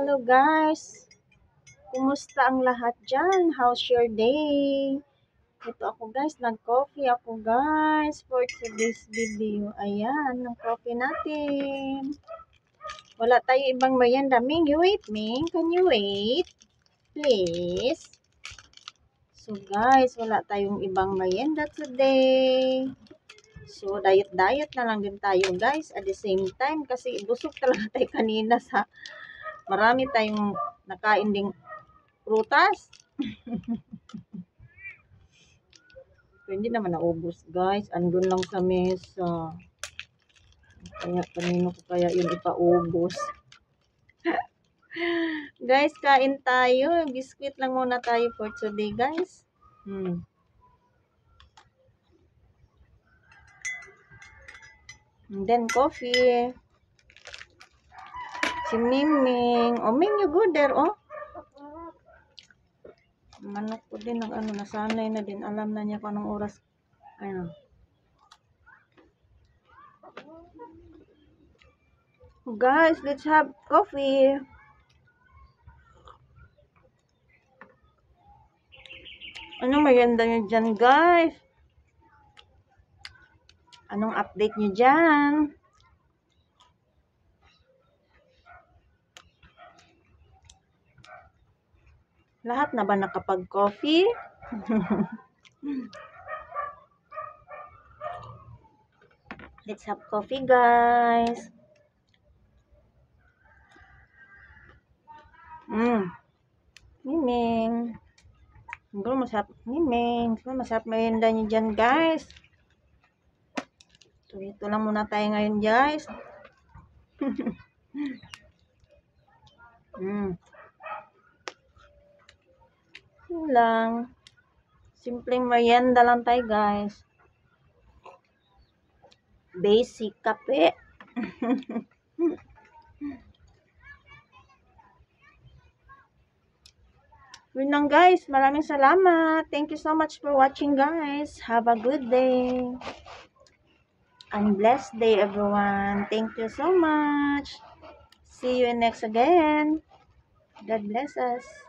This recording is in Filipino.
Hello guys! Kumusta ang lahat dyan? How's your day? Ito ako guys, nag-coffee ako guys for today's video. Ayan, ang coffee natin. Wala tayo ibang merienda. Ming, you wait, Ming. Can you wait? Please. So guys, wala tayong ibang merienda today. So, diet na lang din tayo guys at the same time kasi busog talaga tayo kanina sa marami tayong nakain ding prutas. So, hindi naman naubos guys. Andun lang sa mesa. Kaya kanino ko kaya yun ipaubos. Guys, kain tayo. Biscuit lang muna tayo for today guys. And then coffee. Si Miming. Oh, Ming, you go there, oh. Manok ko din ng nasanay na din. Alam na niya kung anong oras. Ayan. Guys, let's have coffee. Anong merienda nyo dyan, guys? Anong update nyo dyan? Lahat na ba nakapag-coffee? Let's have coffee, guys. Miming. Siguro masarap. Miming. Siguro masarap merienda nyo dyan, guys. So, ito lang muna tayo ngayon, guys. Yun lang. Simpleng merienda lang tayo, guys. Basic kape. Yun lang guys. Maraming salamat. Thank you so much for watching guys. Have a good day. And blessed day everyone. Thank you so much. See you next again. God bless us.